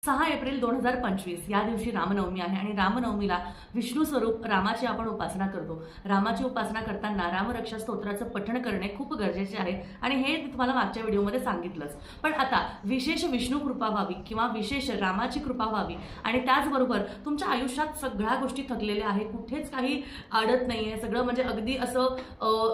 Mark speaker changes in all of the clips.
Speaker 1: 6 April 2025 या दिवशी रामनवमी आहे आणि रामनवमीला विष्णू स्वरूप रामाची आपण उपासना करतो। रामाची उपासना करताना रामरक्षा स्तोत्राचं पठण करणे खूप गरजेचे आहे आणि हे तुम्हाला मागच्या व्हिडिओमध्ये सांगितलंच। पण आता विशेष विष्णू कृपा व्हावी किंवा विशेष रामाची कृपा व्हावी आणि त्याचबरोबर तुमच्या आयुष्यात सगळ्या गोष्टी थकलेल्या आहेत, कुठेच काही अडत नाहीये, सगळं म्हणजे अगदी असं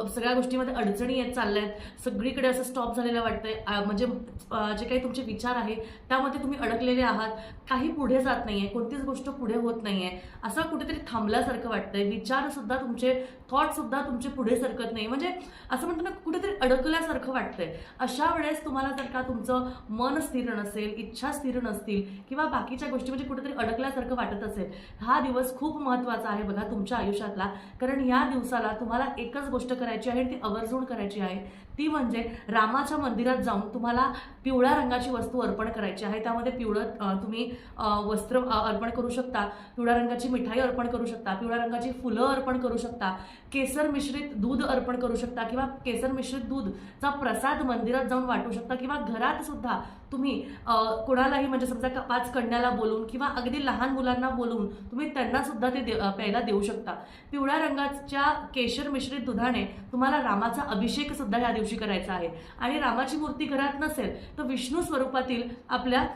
Speaker 1: सगळ्या गोष्टीमध्ये अडचणी येत चालल्यात, सगळीकडे असं स्टॉप झालेलं वाटतंय, म्हणजे जे काही तुमचे विचार आहे त्यामध्ये तुम्ही अडकलेले आहात, काही पुढे जात नाहीये, कोणतीच गोष्ट पुढे होत नाहीये, असं कुठेतरी थांबल्यासारखं वाटतंय, विचार सुद्धा तुमचे थॉट सुद्धा तुमचे पुढे सरकत नाही, म्हणजे असं म्हणतो ना कुठेतरी अडकल्यासारखं वाटतंय। अशा वेळेस तुम्हाला जर का तुमचं मन स्थिर नसेल, इच्छा स्थिर नसतील किंवा बाकीच्या गोष्टी म्हणजे कुठेतरी अडकल्यासारखं वाटत असेल, हा दिवस खूप महत्त्वाचा आहे बघा तुमच्या आयुष्यातला। कारण या दिवसाला तुम्हाला एकच गोष्ट करायची आहे, ती आवर्जून करायची आहे, ती म्हणजे रामाच्या मंदिरात जाऊन तुम्हाला पिवळ्या रंगाची वस्तू अर्पण करायची आहे। त्यामध्ये पिवळं तुम्ही वस्त्र अर्पण करू शकता, पिवळ्या रंगाची मिठाई अर्पण करू शकता, पिवळ्या रंगाची फुलं अर्पण करू शकता, केसर मिश्रित दूध अर्पण करू शकता किंवा केसर मिश्रित दूधचा प्रसाद मंदिरात जाऊन वाटू शकता किंवा घरात सुद्धा तुम्ही कोणालाही म्हणजे समजा 5 कन्याला बोलून किंवा अगदी लहान मुलांना बोलून तुम्ही त्यांना सुद्धा ते प्यायला देऊ शकता। पिवळ्या रंगाच्या केशर मिश्रित दुधाने तुम्हाला रामाचा अभिषेक सुद्धा या दिवशी करायचा आहे आणि रामाची मूर्ती घरात नसेल तर विष्णू स्वरूपातील आपल्या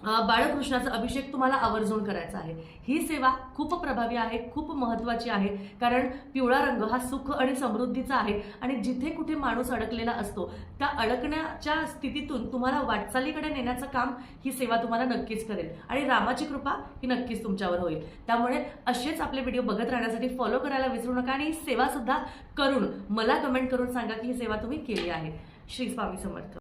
Speaker 1: बाळकृष्णाचा अभिषेक तुम्हाला आवर्जून करायचा आहे। ही सेवा खूप प्रभावी आहे, खूप महत्त्वाची आहे, कारण पिवळा रंग हा सुख आणि समृद्धीचा आहे आणि जिथे कुठे माणूस अडकलेला असतो त्या अडकण्याच्या स्थितीतून तुम्हाला वाटचालीकडे नेण्याचं काम ही सेवा तुम्हाला नक्कीच करेल आणि रामाची कृपा ही नक्कीच तुमच्यावर होईल। त्यामुळे असेच आपले व्हिडिओ बघत राहण्यासाठी फॉलो करायला विसरू नका आणि ही सेवा सुद्धा करून मला कमेंट करून सांगा की ही सेवा तुम्ही केली आहे। श्री स्वामी समर्थ।